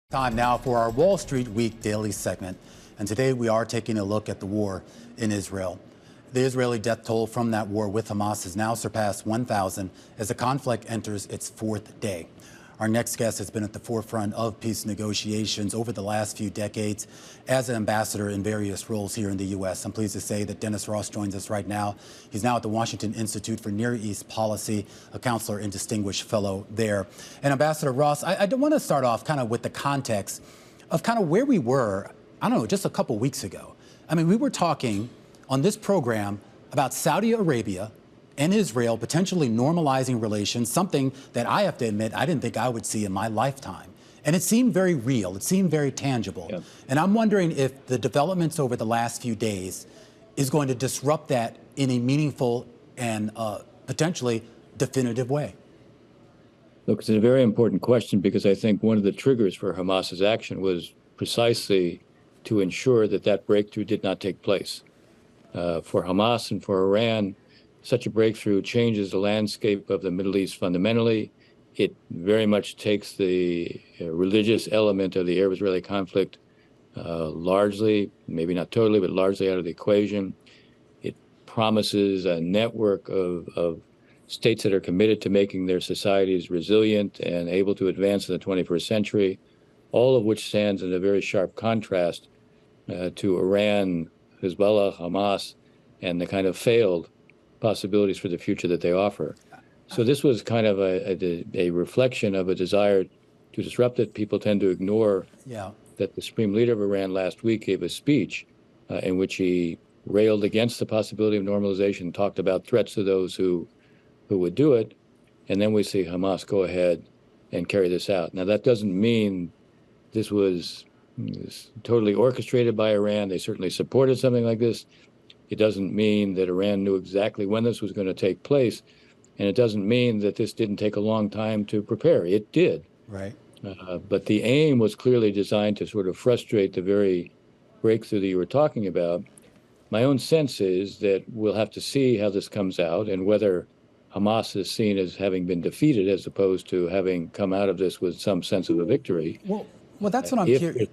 Time now for our Wall Street Week daily segment. And today we are taking a look at the war in Israel. The Israeli death toll from that war with Hamas has now surpassed 1,000 as the conflict enters its fourth day. Our next guest has been at the forefront of peace negotiations over the last few decades as an ambassador in various roles here in the U.S. I'm pleased to say that Dennis Ross joins us right now. He's now at the Washington Institute for Near East Policy, a counselor and distinguished fellow there. And Ambassador Ross, I want to start off kind of with the context of kind of where we were, I don't know, just a couple weeks ago. I mean, we were talking on this program about Saudi Arabia and Israel potentially normalizing relations, something that I have to admit I didn't think I would see in my lifetime. And it seemed very real. It seemed very tangible. Yeah. And I'm wondering if the developments over the last few days is going to disrupt that in a meaningful and potentially definitive way. Look, it's a very important question because I think one of the triggers for Hamas's action was precisely to ensure that that breakthrough did not take place. For Hamas and for Iran, such a breakthrough changes the landscape of the Middle East fundamentally. It very much takes the religious element of the Arab-Israeli conflict largely, maybe not totally, but largely out of the equation. It promises a network of states that are committed to making their societies resilient and able to advance in the 21st century, all of which stands in a very sharp contrast to Iran, Hezbollah, Hamas, and the kind of failed possibilities for the future that they offer. So this was kind of a reflection of a desire to disrupt it. People tend to ignore that the Supreme Leader of Iran last week gave a speech in which he railed against the possibility of normalization, talked about threats to those who would do it, and then we see Hamas go ahead and carry this out. Now, that doesn't mean this was totally orchestrated by Iran. They certainly supported something like this. It doesn't mean that Iran knew exactly when this was going to take place, and it doesn't mean that this didn't take a long time to prepare. It did. Right. But the aim was clearly designed to sort of frustrate the very breakthrough that you were talking about. My own sense is that we'll have to see how this comes out and whether Hamas is seen as having been defeated as opposed to having come out of this with some sense of a victory. Well, that's what I'm curious.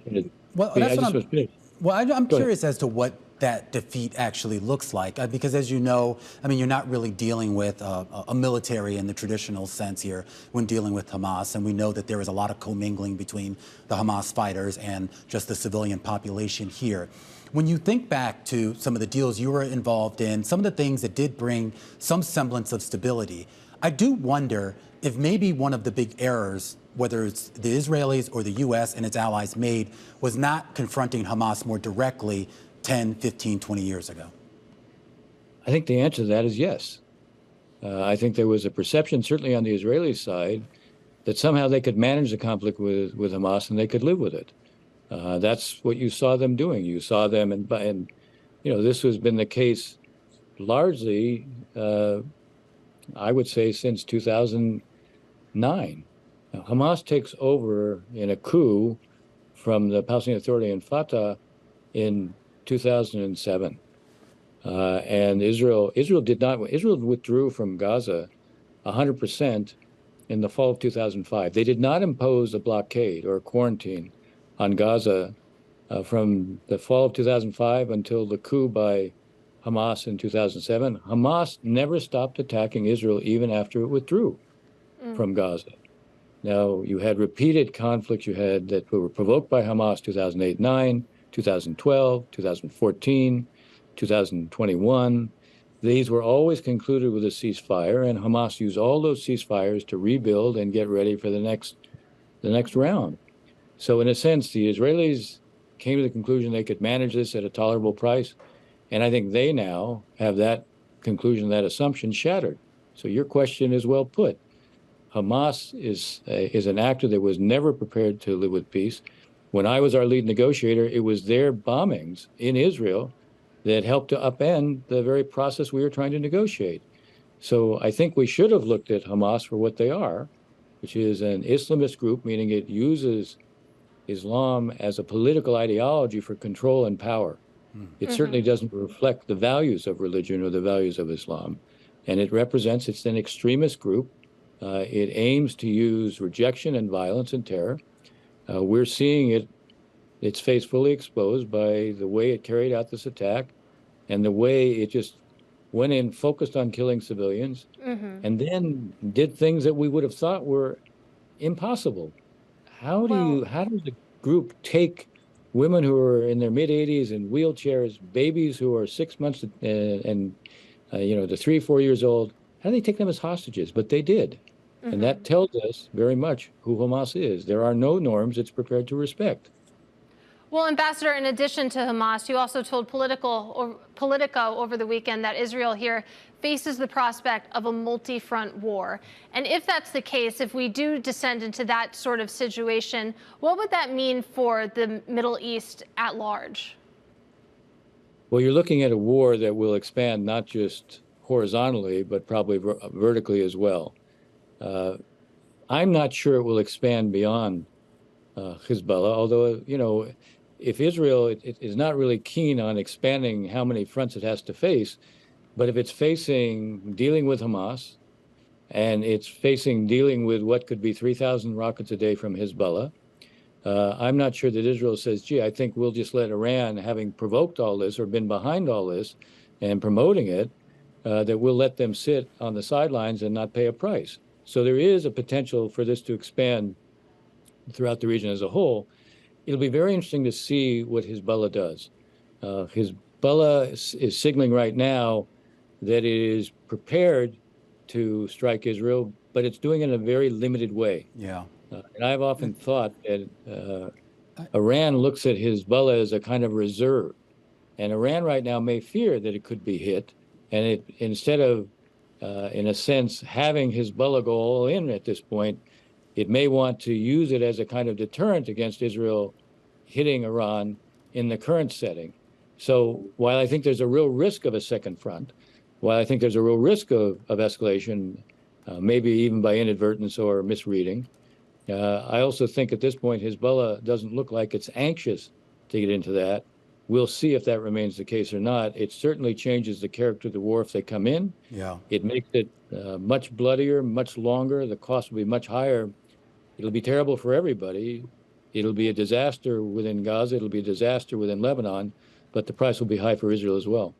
I'm curious as to what that defeat actually looks like, because as you know, I mean, you're not really dealing with a military in the traditional sense here when dealing with Hamas, and we know that there is a lot of commingling between the Hamas fighters and just the civilian population here. When you think back to some of the deals you were involved in, some of the things that did bring some semblance of stability, I do wonder if maybe one of the big errors, whether it's the Israelis or the U.S. and its allies made, was not confronting Hamas more directly 10, 15, 20 years ago? I think the answer to that is yes. I think there was a perception, certainly on the Israeli side, that somehow they could manage the conflict with Hamas and they could live with it. That's what you saw them doing. You saw them, and this has been the case largely, I would say, since 2009. Now, Hamas takes over in a coup from the Palestinian Authority and Fatah in 2007, and Israel withdrew from Gaza 100% in the fall of 2005. They did not impose a blockade or a quarantine on Gaza from the fall of 2005 until the coup by Hamas in 2007. Hamas never stopped attacking Israel even after it withdrew from Gaza. Now, you had repeated conflicts that were provoked by Hamas 2008-9, 2012, 2014, 2021. These were always concluded with a ceasefire, and Hamas used all those ceasefires to rebuild and get ready for the next round. So in a sense, the Israelis came to the conclusion they could manage this at a tolerable price, and I think they now have that conclusion, that assumption shattered. So your question is well put. Hamas is an actor that was never prepared to live with peace. When I was our lead negotiator, it was their bombings in Israel that helped to upend the very process we were trying to negotiate. So I think we should have looked at Hamas for what they are, which is an Islamist group, meaning it uses Islam as a political ideology for control and power. It certainly doesn't reflect the values of religion or the values of Islam. And it's an extremist group. It aims to use rejection and violence and terror. We're seeing its face fully exposed by the way it carried out this attack and the way it just went in, focused on killing civilians, and then did things that we would have thought were impossible. Well, How does a group take women who are in their mid 80s in wheelchairs, babies who are 6 months and to 3, 4 years old? How do they take them as hostages? But they did. And that tells us very much who Hamas is. There are no norms it's prepared to respect. well, Ambassador, in addition to Hamas, you also told Politico over the weekend that Israel here faces the prospect of a multi-front war. And if that's the case, if we do descend into that sort of situation, what would that mean for the Middle East at large? Well, you're looking at a war that will expand not just horizontally, but probably vertically as well. I'm not sure it will expand beyond Hezbollah, although, if Israel is not really keen on expanding how many fronts it has to face, but if it's facing dealing with Hamas and it's facing dealing with what could be 3,000 rockets a day from Hezbollah, I'm not sure that Israel says, gee, I think we'll just let Iran, having provoked all this or been behind all this and promoting it, that we'll let them sit on the sidelines and not pay a price. So there is a potential for this to expand throughout the region as a whole. It'll be very interesting to see what Hezbollah does. Hezbollah is signaling right now that it is prepared to strike Israel, but it's doing it in a very limited way. Yeah. And I've often thought that Iran looks at Hezbollah as a kind of reserve. And Iran right now may fear that it could be hit. And it, instead of, in a sense, having Hezbollah go all in at this point, it may want to use it as a kind of deterrent against Israel hitting Iran in the current setting. So while I think there's a real risk of a second front, while I think there's a real risk of escalation, maybe even by inadvertence or misreading, I also think at this point Hezbollah doesn't look like it's anxious to get into that. We'll see if that remains the case or not. It certainly changes the character of the war if they come in. Yeah. It makes it much bloodier, much longer. The cost will be much higher. It'll be terrible for everybody. It'll be a disaster within Gaza. It'll be a disaster within Lebanon, but the price will be high for Israel as well.